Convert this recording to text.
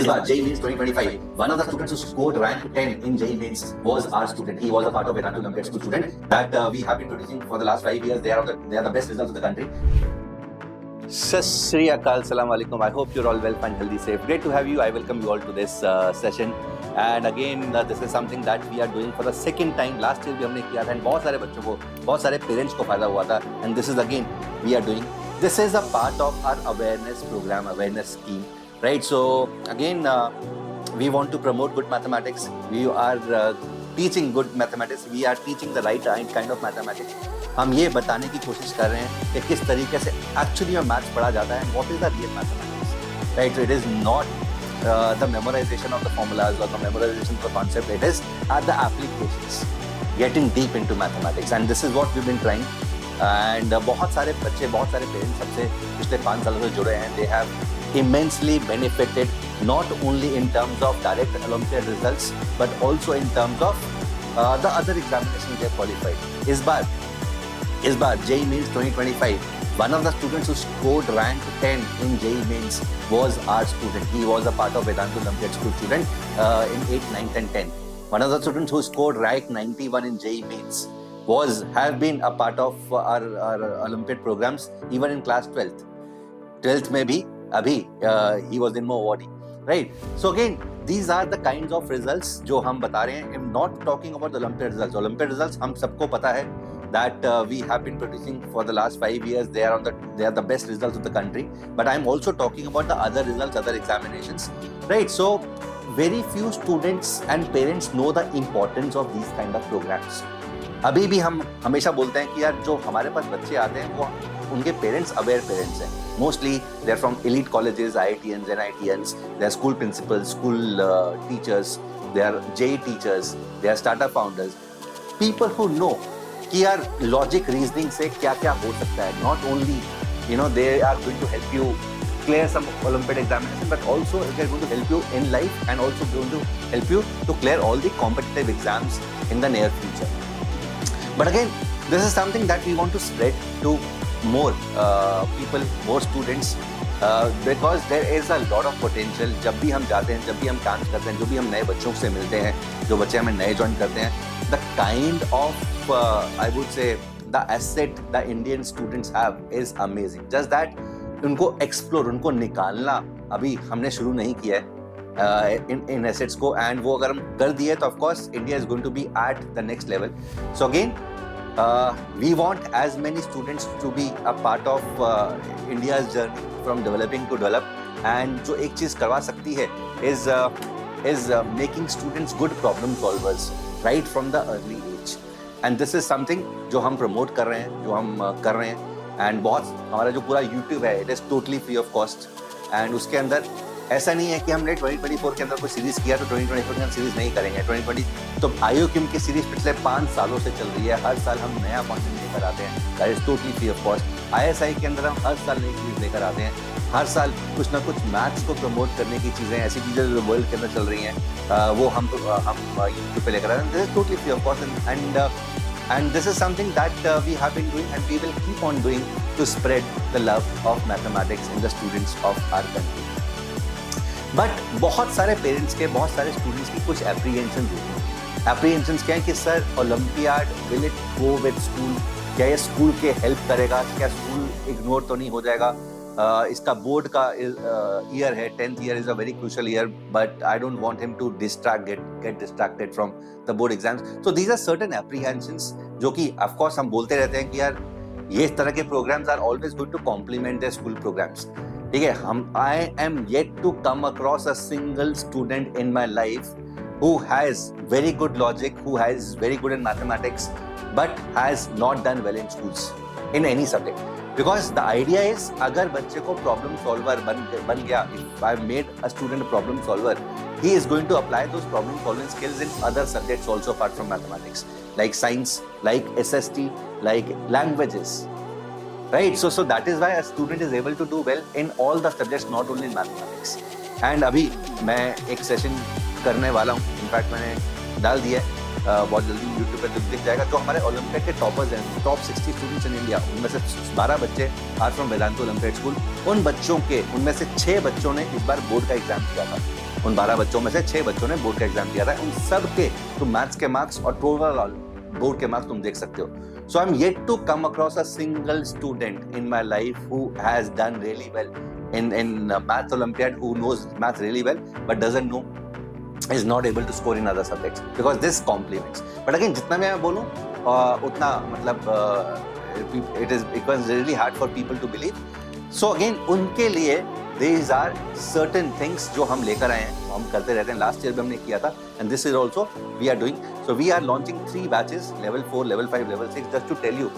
Bar JEE Mains 2025, one of the students who scored rank 10 in JEE Mains was our student. He was a part of Vedanta Olympiad School student that we have been producing for the last 5 years. They are the best results of the country. Sat Shri Akal, Salam Alaikum. I hope you're all well and healthy, safe. Great to have you. I welcome you all to this session. And again, this is something that we are doing for the second time. Last year भी हमने किया था and बहुत सारे बच्चों को, बहुत सारे parents को फायदा हुआ था. And this is again we are doing. This is a part of our awareness program, awareness scheme, right? So again, we want to promote good mathematics. We are teaching good mathematics. We are teaching the right kind of mathematics. हम ये बताने की कोशिश कर रहे हैं कि किस तरीके से एक्चुअली में मैथ्स पढ़ा जाता है. What is the real mathematics? Right? So it is not the memorization of the formulas or the memorization of the concept. It is at the applications, getting deep into mathematics, and this is what we've been trying. And बहुत सारे बच्चे, बहुत सारे parents हमसे पिछले 5 सालों से जुड़े हैं. They have immensely benefited, not only in terms of direct Olympiad results, but also in terms of the other examinations they have qualified. इस बार JEE Mains 2025, one of the students who scored rank 10 in JEE Mains was our student. He was a part of Vedanta Olympiad School student in 8, 9, and 10. One of the students who scored rank 91 in JEE Mains have been a part of our Olympiad programs even in class 12th. 12th में भी अभी he was in Mowadi, right? So again, these are the kinds of results जो हम बता रहे हैं. I'm not talking about the Olympiad results. Olympiad results हम सबको पता है that we have been producing for the last 5 years. They are the best results of the country. But I'm also talking about the other results, other examinations, right? So very few students and parents know the importance of these kind of programs. अभी भी हम हमेशा बोलते हैं कि यार जो हमारे पास बच्चे आते हैं वो उनके पेरेंट्स अवेयर पेरेंट्स हैं. Mostly they're from elite colleges, IITians, NITians. They're school principals, school teachers. They are JEE teachers. They are startup founders. People who know कि यार लॉजिक रीजनिंग से क्या क्या हो सकता है. Not only they are going to help you clear some olympiad examination, but also they are going to help you in life and also going to help you to clear all the competitive exams in the near future. But again, this is something that we want to spread to more people, more students, because there is a lot of potential. जब भी हम जाते हैं, जब भी हम काम करते हैं, जो भी हम नए बच्चों से मिलते हैं, जो बच्चे हमें नए ज्वाइन करते हैं, the kind of I would say the asset the Indian students have is amazing. Just that उनको explore, उनको निकालना अभी हमने शुरू नहीं किया है in assets को, and वो अगर हम कर दिए तो of course India is going to be at the next level. So again, we want as many students to be a part of India's journey from developing to develop, and जो एक चीज़ करवा सकती है is making students good problem solvers right from the early age. And this is something जो हम promote कर रहे हैं, जो हम कर रहे हैं, and बहुत हमारा जो पूरा YouTube है it is totally free of cost. And उसके अंदर ऐसा नहीं है कि हमने 2024 के अंदर कोई सीरीज किया तो 2024 के अंदर सीरीज नहीं करेंगे. 2020 तो IOQM की सीरीज पिछले 5 सालों से चल रही है. हर साल हम नया कंटेंट लेकर आते हैं. That is totally free of cost. ISI के अंदर हम हर साल नई सीरीज लेकर आते हैं. हर साल कुछ ना कुछ मैथ्स को प्रमोट करने की चीज़ें, ऐसी चीज़ें जो वर्ल्ड के अंदर चल रही हैं, वो हम यूट्यूब पे लेकर आते हैं. This is totally free of cost, and this is something that we have been doing and we will keep on doing to spread the love of mathematics in the students of our country. But बहुत सारे parents के, बहुत सारे students की कुछ apprehensions होती हैं. Apprehensions क्या है कि sir olympiad will it go with school? क्या ये स्कूल के हेल्प करेगा? क्या स्कूल इग्नोर तो नहीं हो जाएगा? इसका बोर्ड का ईयर है, 10th year is a very crucial year, but I don't want him to get distracted from the board exams. So these are certain apprehensions जो कि ऑफ कोर्स हम बोलते रहते हैं कि यार ये इस तरह के programmes are always going to complement the school programmes. ठीक है, I am yet to come across a single student in my life who has very good logic, who is very good in mathematics, but has not done well in schools in any subject. Because the idea is, अगर बच्चे को problem solver बन गया, if I made a student a problem solver, he is going to apply those problem solving skills in other subjects also apart from mathematics, like science, like SST, like languages. Right, so that is why a student is able to do well in all the subjects, not only in mathematics. And अभी मैं एक session करने वाला हूँ, in fact मैंने डाल दिया है बहुत जल्दी यूट्यूब पे दिख जाएगा। जो हमारे ओलंपियाड के टॉपर्स हैं, टॉप 60 स्टूडेंट्स इन इंडिया, उनमें से 12 बच्चे are from Vedantu olympiad school. उन बच्चों के उनमें से 6 बच्चों ने इस बार बोर्ड का एग्जाम दिया था। उन 12 बच्चों में से 6 बच्चों ने बोर्ड का एग्जाम दिया था। उन सब के तुम मैथ्स के मार्क्स और ओवरऑल बोर्ड के मार्क्स तुम देख सकते हो। So I'm yet to come across a single student in my life who has done really well in math Olympiad, who knows math really well but doesn't know, is not able to score in other subjects because this complements. But again, जितना मैं बोलूँ उतना मतलब it was really hard for people to believe. So again, उनके लिए these are certain things जो हम लेकर आए हैं, हम करते रहते हैं। लास्ट ईयर भी हमने किया था and this is also we are doing. So we are launching 3 batches, level 4, level 5, level 6, just to tell you